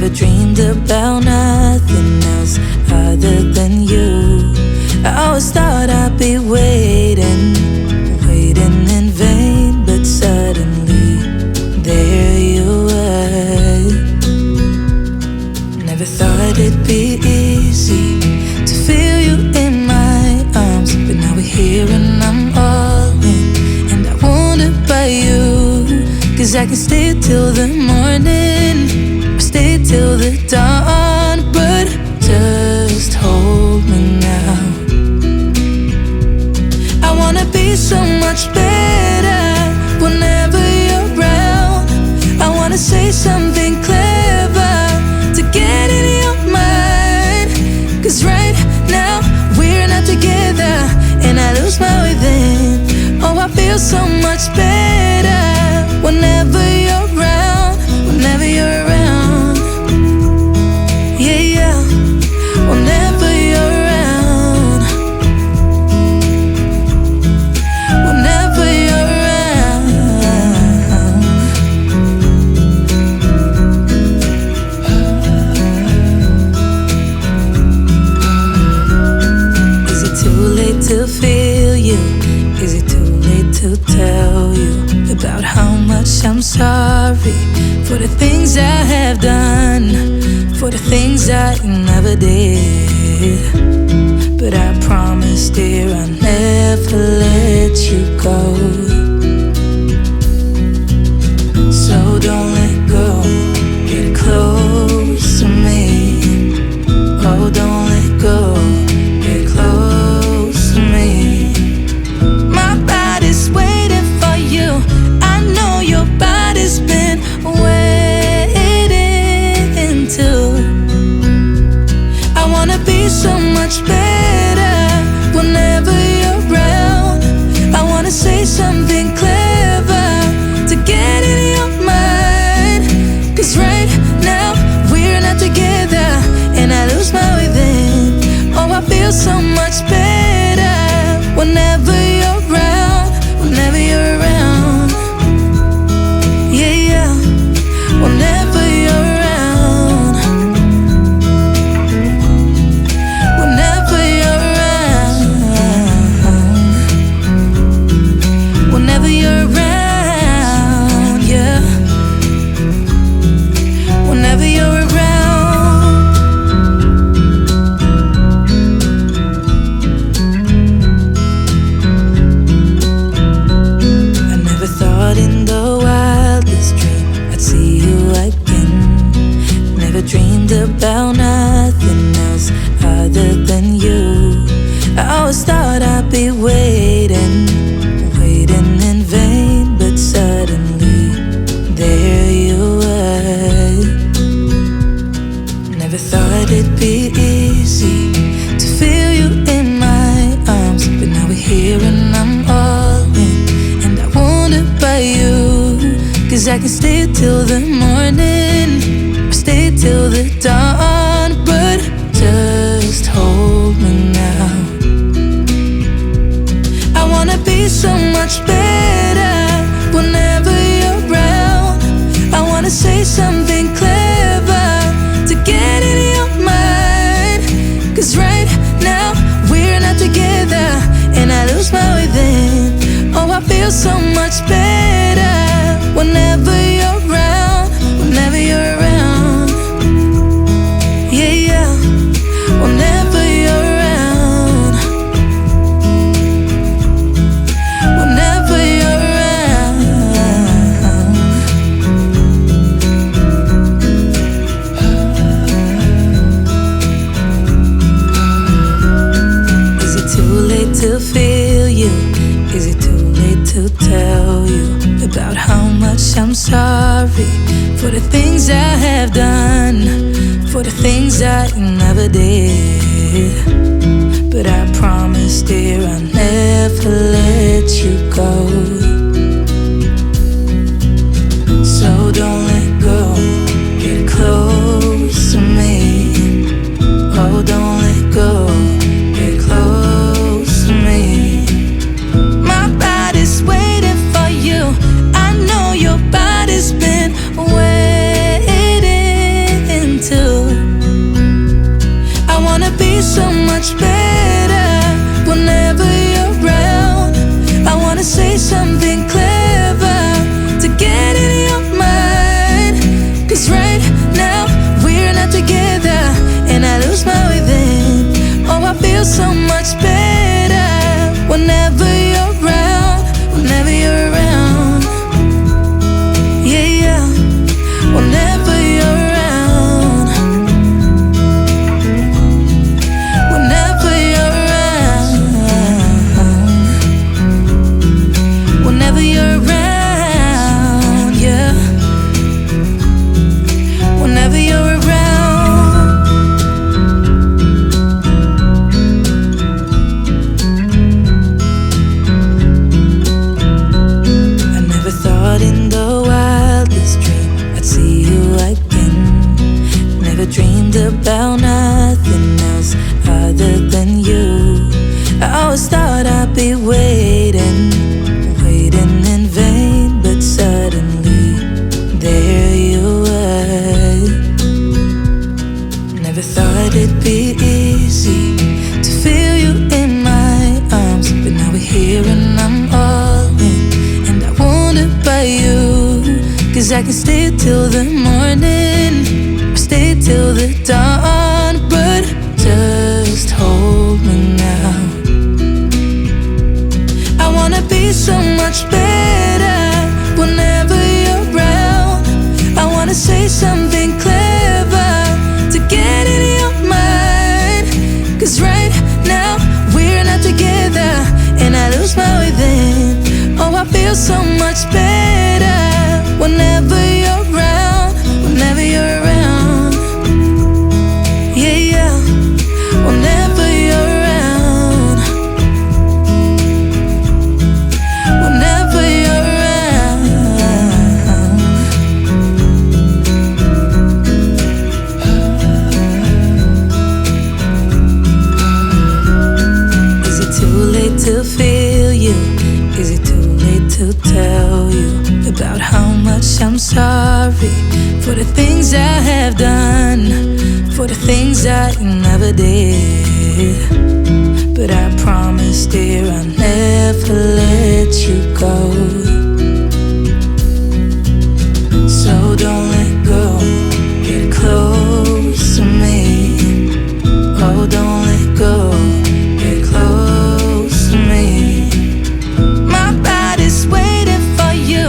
Never dreamed about nothing else other than you. I always thought I'd be waiting in vain, but suddenly there you were. Never thought it'd be easy to feel you in my arms, but now we're here and I'm all in, and I wonder about you. 'Cause I can stay till the morning, or stay till the dawn, but just hold me now. I wanna be so much better whenever you're around. I wanna say something clever to get in your mind. 'Cause right now we're not together, and I lose my way then. Oh, I feel so much better whenever you're around, whenever you're around. Yeah, yeah, whenever you're around, whenever you're around. Is it too late to feel you? Is it too late to tell you about how much I'm sorry for the things I have done, for the things I never did? But I promise, dear, I'll never let you go. So don't let go, get close to me. Oh, don't let go, get close to me. My body's waiting for you, I know your body's been waiting too. I wanna be so much better whenever you're around. I wanna say something clever to get in your mind. 'Cause right now we're not together, and I lose my way then. Oh, I feel so much better whenever you're around, whenever you're around. Yeah, yeah, whenever you're around, whenever you're around, whenever you're around, yeah, whenever you're around. I never thought in the wildest dream I'd see you again. Never dreamed about nothing else other than you. I always thought I'd be waiting in vain, but suddenly there you were. Never thought it'd be easy to feel you in my arms, but now we're here and I'm all in, and I wonder about you. 'Cause I can stay till the morning, or stay till the dawn, but just hold me now. I wanna be so much better whenever you're around. I wanna say something clever to get in your mind. 'Cause right now we're not together, and I lose my way then. Oh, I feel so much better whenever you're around, whenever you're around. Yeah, yeah, whenever you're around, whenever you're around. Is it too late to feel you? Is it too late to tell you about how much I'm sorry for the things I have done, for the things I never did? But I promise, dear, I'll never let you go. So don't let go, get close to me. Oh, don't let go, get close to me. My body's waiting for you, I know your body's been waiting right now we're not together, and I lose my way then. Oh, I feel so much better whenever you're around, whenever you're around. Yeah, yeah, whenever you're around, whenever you're around, whenever you're around, yeah, whenever you're around. I never thought in the wildest dream I'd see you again. Never dreamed about nothing else other than you. I always thought I'd be waiting, waiting in vain, but suddenly there you were. Never thought it'd be easy to feel you in my arms, but now we're here and I'm all in, and I wonder about you. Cause I can stay till the morning, or stay till the dawn, but just hold me now. I wanna be so much better whenever you're around. I wanna say something clever to get in your mind. Cause right now we're not together, and I lose my way then. Oh, I feel so much better whenever you're around, whenever you're around. Yeah, yeah, whenever you're around, whenever you're around. Is it too late to feel you? Is it too late to tell you about how much I'm sorry for the things I have done, for the things I never did? But I promise, dear, I'll never let you go. So don't let go, get close to me. Oh, don't let go, get close to me. My body's waiting for you.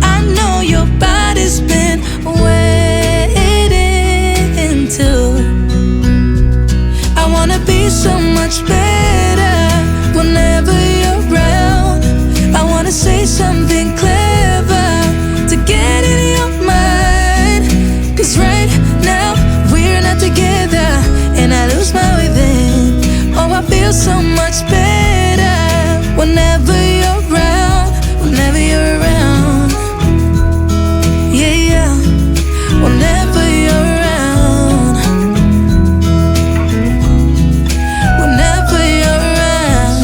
I know your body's been waiting too. I wanna be so much better whenever you're around. I wanna say something clever to get in your mind. Cause right now we're not together, and I lose my way then. Oh, I feel so much better whenever you're around, whenever you're around. Yeah, yeah, whenever you're around, whenever you're around,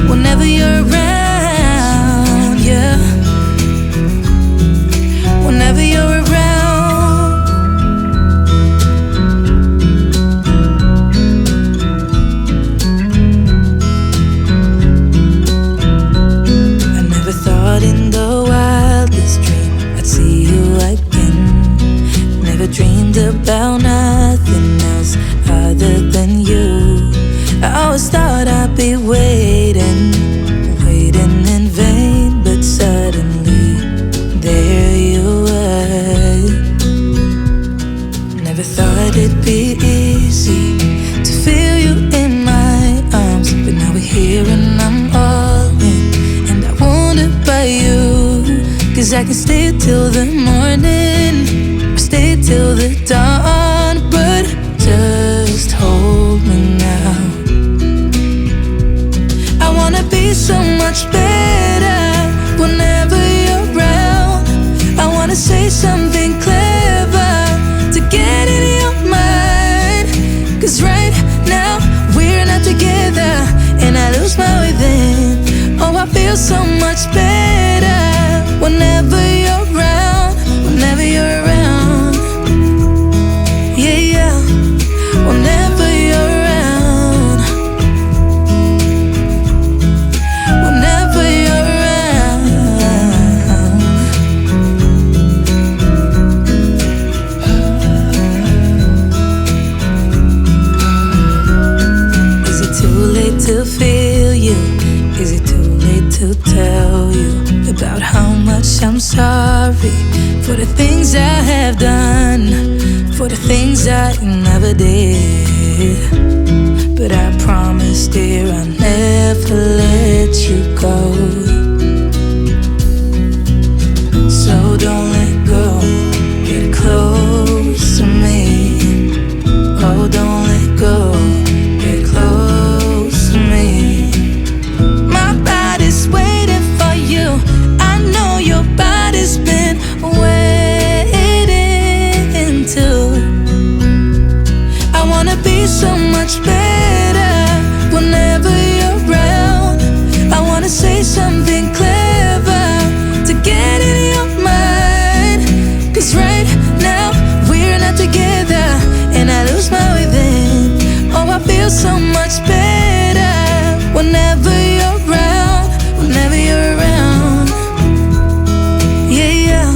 whenever you're around, yeah, whenever you're around. I never thought in the wildest dream I'd see you again. Never dreamed about nothing else other than you. I always thought I'd be waiting, waiting in vain, but suddenly there you were. Never thought it'd be easy to feel you in my arms, but now we're here and I'm all in, and I wonder about you. Cause I can stay till the morning, or stay till the dawn, but just hold me now. I wanna be so much better whenever you're around. I wanna say something clever to get in your mind. Cause right now we're not together, and I lose my way then. Oh, I feel so much better whenever you're around, whenever you're around. Yeah, yeah, whenever you're around, whenever you're around, much I'm sorry for the things I have done, for the things I never did. But I promise, dear, I'll never let you go. So don't let go, get close to me. Oh, don't let go, get close to me. My body's waiting for you. I know your body's been waiting too. I wanna be so much better whenever you're around. I wanna say something clever to get in your mind. 'Cause right now we're not together and I lose my way then. Oh, I feel so much better whenever you're around, whenever you're around. Yeah, yeah,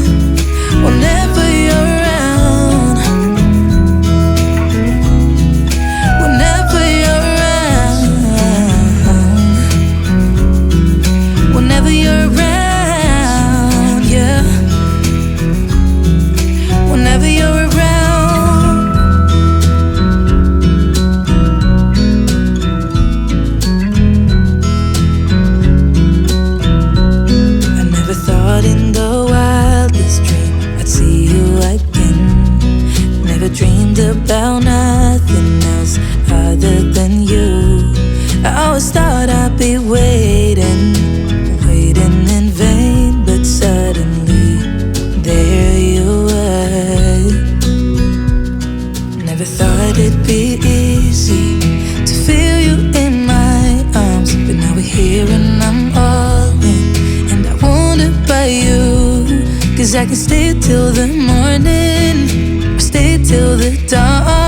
whenever you're around, whenever you're around, whenever you're around, yeah, whenever you're around. I never thought in the wildest dream I'd see you again. Never dreamed about nothing else other than you. I always thought I'd be waiting, waiting in vain. But suddenly, there you were. Never thought it'd be easy to feel you in my arms. But now we're here and I'm all in, and I wonder about you. 'Cause I can stay till the morning, or stay till the dawn.